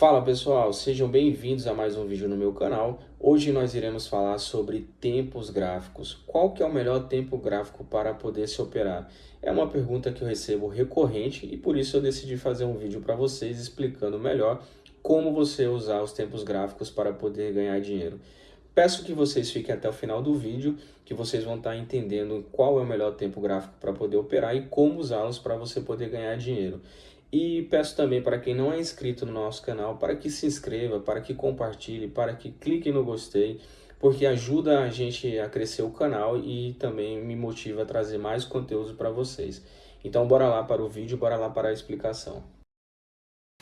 Fala pessoal, sejam bem-vindos a mais um vídeo no meu canal. Hoje nós iremos falar sobre tempos gráficos. Qual que é o melhor tempo gráfico para poder se operar? É uma pergunta que eu recebo recorrente e por isso eu decidi fazer um vídeo para vocês explicando melhor como você usar os tempos gráficos para poder ganhar dinheiro. Peço que vocês fiquem até o final do vídeo, que vocês vão estar entendendo qual é o melhor tempo gráfico para poder operar e como usá-los para você poder ganhar dinheiro. E peço também para quem não é inscrito no nosso canal, para que se inscreva, para que compartilhe, para que clique no gostei, porque ajuda a gente a crescer o canal e também me motiva a trazer mais conteúdo para vocês. Então bora lá para o vídeo, bora lá para a explicação.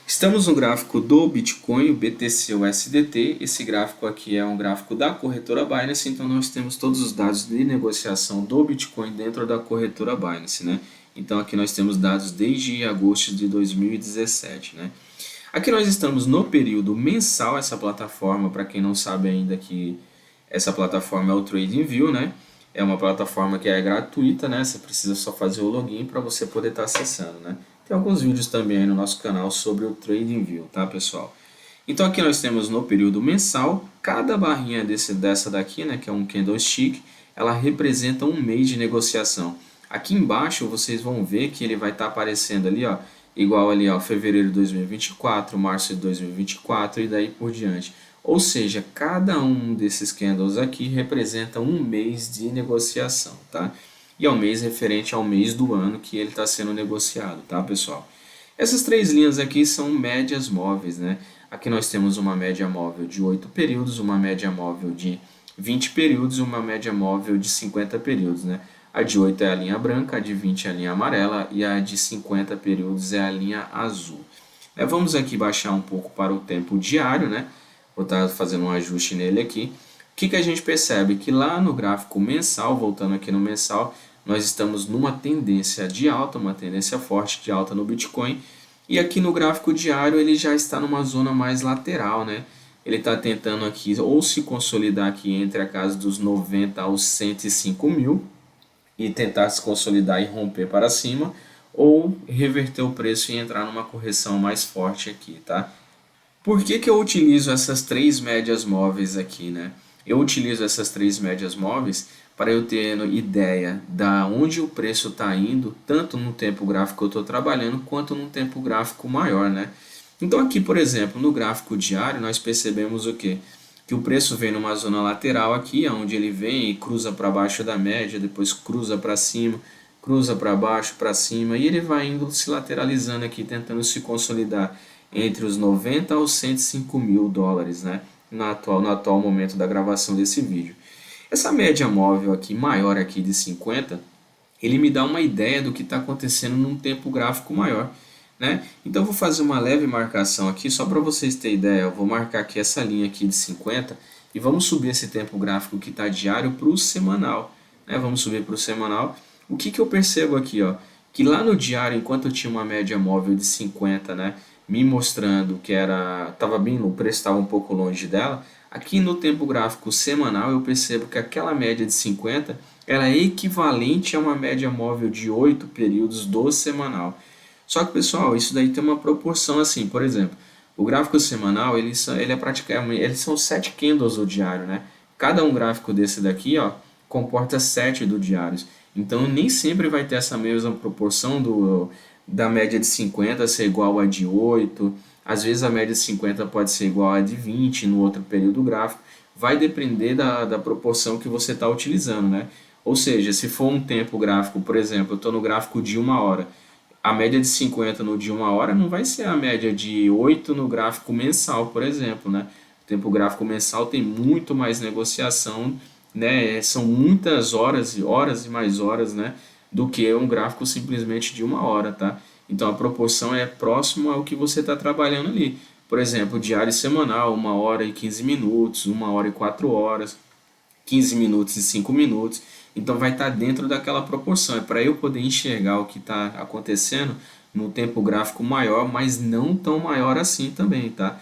Estamos no gráfico do Bitcoin, o BTC/USDT. Esse gráfico aqui é um gráfico da corretora Binance, então nós temos todos os dados de negociação do Bitcoin dentro da corretora Binance, né? Então aqui nós temos dados desde agosto de 2017, né? Aqui nós estamos no período mensal, essa plataforma, para quem não sabe ainda que essa plataforma é o TradingView, né? É uma plataforma que é gratuita, né? Você precisa só fazer o login para você poder estar acessando, né? Tem alguns vídeos também aí no nosso canal sobre o TradingView, tá, pessoal? Então aqui nós temos no período mensal, cada barrinha dessa daqui, né, que é um candlestick, ela representa um mês de negociação. Aqui embaixo vocês vão ver que ele vai estar aparecendo ali, ó, igual ali, ó, fevereiro de 2024, março de 2024 e daí por diante. Ou seja, cada um desses candles aqui representa um mês de negociação, tá? E é um mês referente ao mês do ano que ele está sendo negociado, tá, pessoal? Essas três linhas aqui são médias móveis, né? Aqui nós temos uma média móvel de 8 períodos, uma média móvel de 20 períodos e uma média móvel de 50 períodos, né? A de 8 é a linha branca, a de 20 é a linha amarela e a de 50 períodos é a linha azul. Vamos aqui baixar um pouco para o tempo diário, né? Vou estar fazendo um ajuste nele aqui. O que a gente percebe? Que lá no gráfico mensal, voltando aqui no mensal, nós estamos numa tendência de alta, uma tendência forte de alta no Bitcoin. E aqui no gráfico diário ele já está numa zona mais lateral, né? Ele está tentando aqui ou se consolidar aqui entre a casa dos 90 aos 105 mil e tentar se consolidar e romper para cima, ou reverter o preço e entrar numa correção mais forte aqui, tá? Por que eu utilizo essas três médias móveis aqui, né? Eu utilizo essas três médias móveis para eu ter ideia da onde o preço está indo, tanto no tempo gráfico que eu estou trabalhando, quanto no tempo gráfico maior, né? Então aqui, por exemplo, no gráfico diário, nós percebemos o quê? Que o preço vem numa zona lateral aqui, onde ele vem e cruza para baixo da média, depois cruza para cima, cruza para baixo, para cima, e ele vai indo se lateralizando aqui, tentando se consolidar entre os 90 aos 105 mil dólares, né? No atual momento da gravação desse vídeo. Essa média móvel aqui, maior aqui de 50, ele me dá uma ideia do que está acontecendo num tempo gráfico maior, né? Então eu vou fazer uma leve marcação aqui, só para vocês terem ideia. Eu vou marcar aqui essa linha aqui de 50 e vamos subir esse tempo gráfico que está diário para o semanal, né? Vamos subir para o semanal. O que eu percebo aqui, ó? Que lá no diário, enquanto eu tinha uma média móvel de 50, né? Me mostrando que estava bem, o preço estava um pouco longe dela. Aqui no tempo gráfico semanal eu percebo que aquela média de 50 ela é equivalente a uma média móvel de 8 períodos do semanal. Só que, pessoal, isso daí tem uma proporção assim, por exemplo, o gráfico semanal, ele é praticamente, eles são 7 candles do diário, né? Cada um gráfico desse daqui, ó, comporta 7 do diários. Então, nem sempre vai ter essa mesma proporção da média de 50 ser igual a de 8. Às vezes a média de 50 pode ser igual a de 20 no outro período gráfico. Vai depender da proporção que você está utilizando, né? Ou seja, se for um tempo gráfico, por exemplo, eu estou no gráfico de 1 hora, a média de 50 no de 1 hora não vai ser a média de 8 no gráfico mensal, por exemplo, né? O tempo gráfico mensal tem muito mais negociação, né? São muitas horas e mais horas, né? Do que um gráfico simplesmente de 1 hora, tá? Então a proporção é próxima ao que você está trabalhando ali. Por exemplo, diário e semanal, 1 hora e 15 minutos, 1 hora e 4 horas, 15 minutos e 5 minutos. Então vai estar dentro daquela proporção. É para eu poder enxergar o que está acontecendo no tempo gráfico maior, mas não tão maior assim também, tá?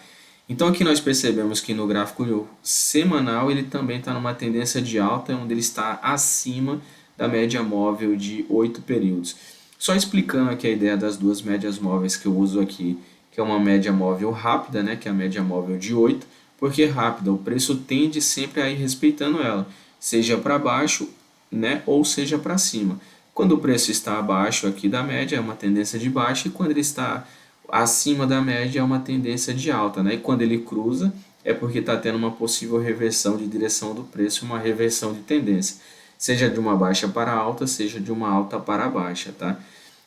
Então aqui nós percebemos que no gráfico semanal ele também está numa tendência de alta, onde ele está acima da média móvel de 8 períodos. Só explicando aqui a ideia das duas médias móveis que eu uso aqui, que é uma média móvel rápida, né, que é a média móvel de 8. Por que rápida? O preço tende sempre a ir respeitando ela, seja para baixo, né, ou seja para cima. Quando o preço está abaixo aqui da média, é uma tendência de baixa, e quando ele está acima da média, é uma tendência de alta, né? E quando ele cruza, é porque está tendo uma possível reversão de direção do preço, uma reversão de tendência, seja de uma baixa para alta, seja de uma alta para baixa, tá?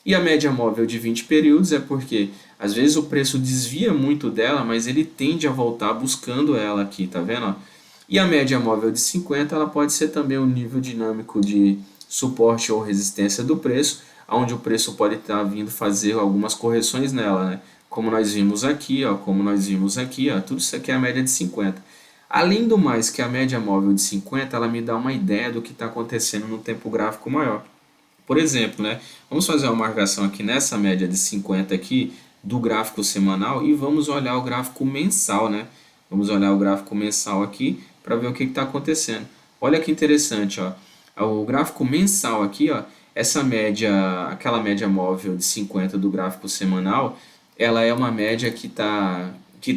E a média móvel de 20 períodos é porque às vezes o preço desvia muito dela, mas ele tende a voltar buscando ela aqui, tá vendo? E a média móvel de 50, ela pode ser também um nível dinâmico de suporte ou resistência do preço, onde o preço pode estar vindo fazer algumas correções nela, né? Como nós vimos aqui, ó, como nós vimos aqui, ó, tudo isso aqui é a média de 50. Além do mais que a média móvel de 50, ela me dá uma ideia do que está acontecendo no tempo gráfico maior. Por exemplo, né, vamos fazer uma marcação aqui nessa média de 50 aqui do gráfico semanal e vamos olhar o gráfico mensal, né? Vamos olhar o gráfico mensal aqui para ver o que está acontecendo. Olha que interessante, ó. O gráfico mensal aqui, ó, essa média, aquela média móvel de 50 do gráfico semanal, ela é uma média que tá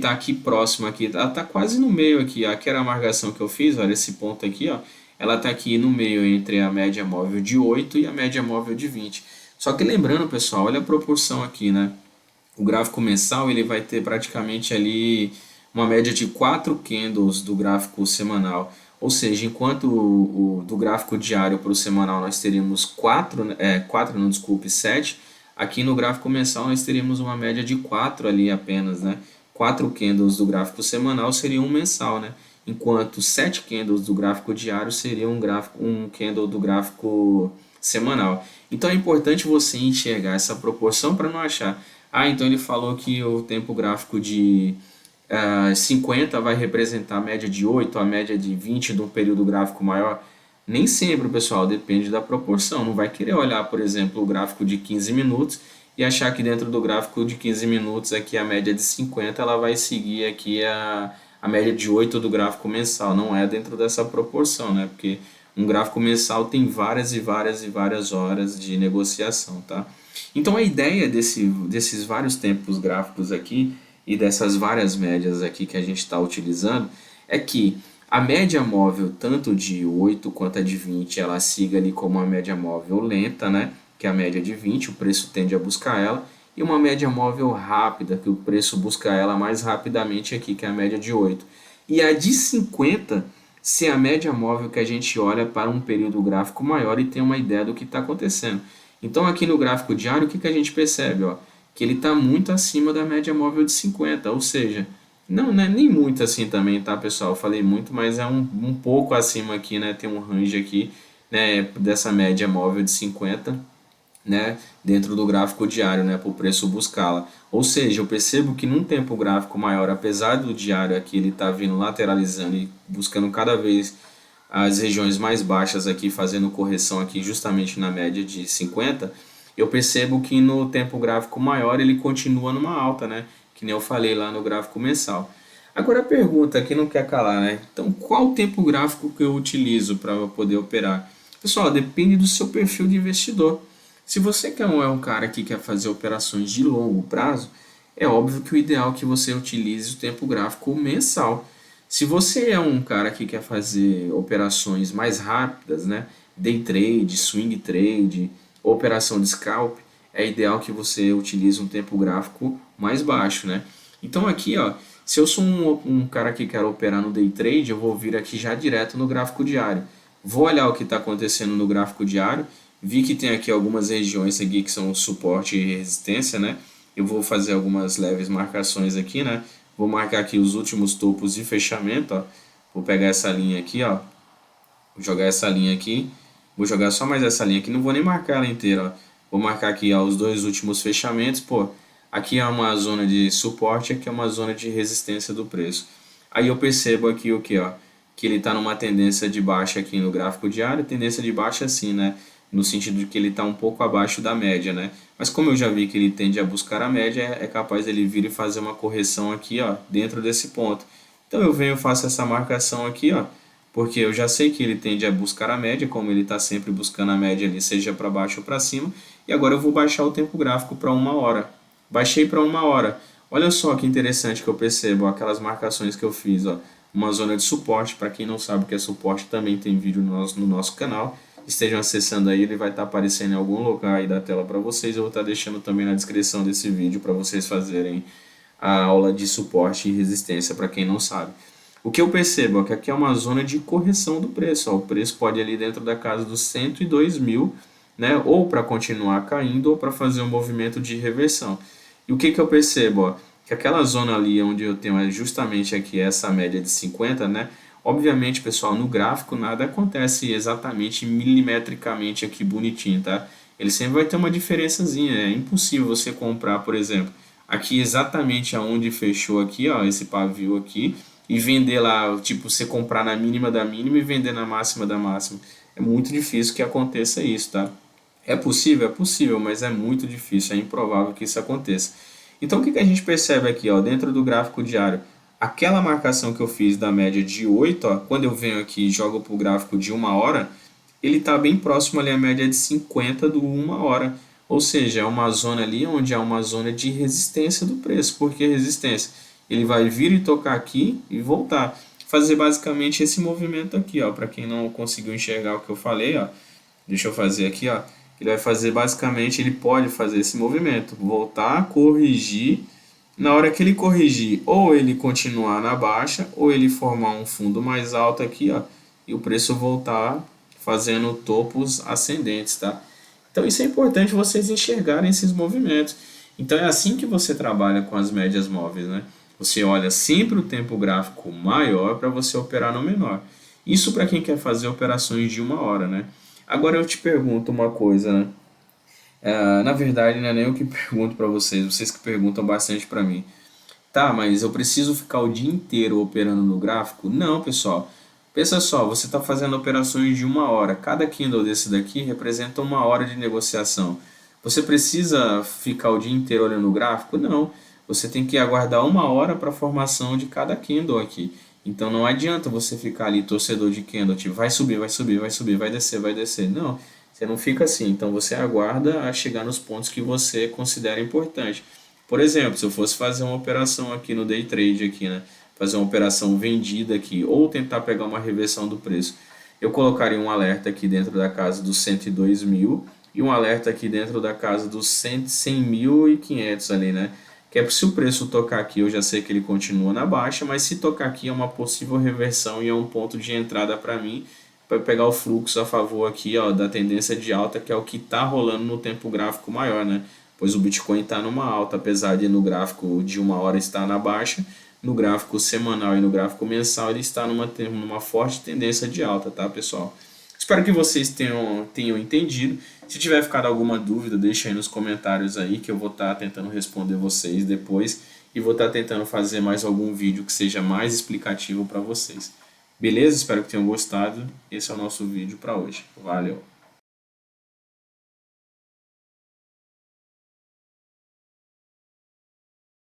aqui próxima aqui, ela tá quase no meio aqui, ó. Aqui era a marcação que eu fiz, olha esse ponto aqui, ó. Ela está aqui no meio entre a média móvel de 8 e a média móvel de 20. Só que lembrando, pessoal, olha a proporção aqui, né? O gráfico mensal ele vai ter praticamente ali uma média de 4 candles do gráfico semanal. Ou seja, enquanto do gráfico diário para o semanal nós teríamos 7, aqui no gráfico mensal nós teríamos uma média de 4 ali apenas, né? 4 candles do gráfico semanal seria um mensal, né? Enquanto 7 candles do gráfico diário seria um candle do gráfico semanal. Então é importante você enxergar essa proporção para não achar, então ele falou que o tempo gráfico de 50 vai representar a média de 8, a média de 20 de um período gráfico maior. Nem sempre, pessoal, depende da proporção. Não vai querer olhar, por exemplo, o gráfico de 15 minutos e achar que dentro do gráfico de 15 minutos aqui a média de 50 ela vai seguir aqui a média de 8 do gráfico mensal. Não é dentro dessa proporção, né? Porque um gráfico mensal tem várias e várias e várias horas de negociação, tá? Então a ideia desses vários tempos gráficos aqui e dessas várias médias aqui que a gente está utilizando é que a média móvel, tanto de 8 quanto a de 20, ela siga ali como uma média móvel lenta, né? Que é a média de 20, o preço tende a buscar ela, e uma média móvel rápida, que o preço busca ela mais rapidamente aqui, que é a média de 8. E a de 50, se é a média móvel que a gente olha para um período gráfico maior e tem uma ideia do que está acontecendo. Então aqui no gráfico diário, o que a gente percebe? Ó? Que ele está muito acima da média móvel de 50, ou seja, não é nem muito assim também, tá, pessoal? Eu falei muito, mas é um pouco acima aqui, né? Tem um range aqui, né, dessa média móvel de 50, né, dentro do gráfico diário, né, para o preço buscá-la. Ou seja, eu percebo que num tempo gráfico maior, apesar do diário aqui ele está vindo lateralizando e buscando cada vez as regiões mais baixas aqui, fazendo correção aqui justamente na média de 50, eu percebo que no tempo gráfico maior ele continua numa alta, né, que nem eu falei lá no gráfico mensal. Agora a pergunta que não quer calar, né? Então, qual o tempo gráfico que eu utilizo para poder operar? Pessoal, depende do seu perfil de investidor. Se você é um cara que quer fazer operações de longo prazo, é óbvio que o ideal é que você utilize o tempo gráfico mensal. Se você é um cara que quer fazer operações mais rápidas, né, day trade, swing trade, operação de scalp, é ideal que você utilize um tempo gráfico mais baixo, né? Então aqui, ó, se eu sou um cara que quer operar no day trade, eu vou vir aqui já direto no gráfico diário. Vou olhar o que está acontecendo no gráfico diário. Vi que tem aqui algumas regiões aqui que são suporte e resistência, né? Eu vou fazer algumas leves marcações aqui, né? Vou marcar aqui os últimos topos de fechamento, ó. Vou pegar essa linha aqui, ó. Vou jogar essa linha aqui. Vou jogar só mais essa linha aqui, não vou nem marcar ela inteira, ó. Vou marcar aqui, ó, os dois últimos fechamentos, pô. Aqui é uma zona de suporte, aqui é uma zona de resistência do preço. Aí eu percebo aqui o que, ó? Que ele está numa tendência de baixa aqui no gráfico diário, tendência de baixa assim, né? No sentido de que ele está um pouco abaixo da média, né? Mas como eu já vi que ele tende a buscar a média, é capaz dele vir e fazer uma correção aqui, ó, dentro desse ponto. Então eu venho e faço essa marcação aqui, ó, porque eu já sei que ele tende a buscar a média, como ele está sempre buscando a média ali, seja para baixo ou para cima, e agora eu vou baixar o tempo gráfico para 1 hora. Baixei para 1 hora. Olha só que interessante que eu percebo, ó, aquelas marcações que eu fiz, ó, uma zona de suporte. Para quem não sabe o que é suporte, também tem vídeo no nosso canal. Estejam acessando aí, ele vai estar aparecendo em algum lugar aí da tela para vocês. Eu vou estar deixando também na descrição desse vídeo para vocês fazerem a aula de suporte e resistência para quem não sabe. O que eu percebo é que aqui é uma zona de correção do preço. Ó. O preço pode ir ali dentro da casa dos 102 mil, né? Ou para continuar caindo ou para fazer um movimento de reversão. E o que eu percebo? Ó? Que aquela zona ali onde eu tenho justamente aqui essa média de 50, né? Obviamente, pessoal, no gráfico nada acontece exatamente milimetricamente aqui bonitinho, tá? Ele sempre vai ter uma diferençazinha. É impossível você comprar, por exemplo, aqui exatamente aonde fechou aqui, ó, esse pavio aqui, e vender lá, tipo, você comprar na mínima da mínima e vender na máxima da máxima. É muito difícil que aconteça isso, tá? É possível, mas é muito difícil, é improvável que isso aconteça. Então, o que a gente percebe aqui, ó, dentro do gráfico diário? Aquela marcação que eu fiz da média de 8, ó, quando eu venho aqui e jogo para o gráfico de 1 hora, ele está bem próximo ali à média de 50 do 1 hora. Ou seja, é uma zona ali onde há uma zona de resistência do preço. Por que resistência? Ele vai vir e tocar aqui e voltar. Fazer basicamente esse movimento aqui, ó. Para quem não conseguiu enxergar o que eu falei, ó. Deixa eu fazer aqui, ó. Ele vai fazer basicamente, ele pode fazer esse movimento. Voltar, corrigir. Na hora que ele corrigir, ou ele continuar na baixa, ou ele formar um fundo mais alto aqui, ó. E o preço voltar fazendo topos ascendentes, tá? Então isso é importante vocês enxergarem esses movimentos. Então é assim que você trabalha com as médias móveis, né? Você olha sempre o tempo gráfico maior para você operar no menor. Isso para quem quer fazer operações de 1 hora, né? Agora eu te pergunto uma coisa, né? Na verdade, não é nem eu que pergunto para vocês que perguntam bastante para mim. Tá, mas eu preciso ficar o dia inteiro operando no gráfico? Não, pessoal. Pensa só, você está fazendo operações de 1 hora. Cada candle desse daqui representa 1 hora de negociação. Você precisa ficar o dia inteiro olhando o gráfico? Não. Você tem que aguardar 1 hora para a formação de cada candle aqui. Então não adianta você ficar ali torcedor de candle, tipo, vai subir, vai subir, vai subir, vai descer, vai descer. Não, você não fica assim. Então você aguarda a chegar nos pontos que você considera importante. Por exemplo, se eu fosse fazer uma operação aqui no day trade aqui, né? Fazer uma operação vendida aqui ou tentar pegar uma reversão do preço, eu colocaria um alerta aqui dentro da casa dos 102 mil e um alerta aqui dentro da casa dos 100.500 ali, né? Que é se o preço tocar aqui, eu já sei que ele continua na baixa, mas se tocar aqui é uma possível reversão e é um ponto de entrada para mim, para pegar o fluxo a favor aqui, ó, da tendência de alta, que é o que está rolando no tempo gráfico maior, né? Pois o Bitcoin está numa alta, apesar de no gráfico de 1 hora estar na baixa, no gráfico semanal e no gráfico mensal ele está numa forte tendência de alta, tá, pessoal? Espero que vocês tenham entendido. Se tiver ficado alguma dúvida, deixa aí nos comentários aí que eu vou estar tentando responder vocês depois e vou estar tentando fazer mais algum vídeo que seja mais explicativo para vocês. Beleza? Espero que tenham gostado. Esse é o nosso vídeo para hoje. Valeu!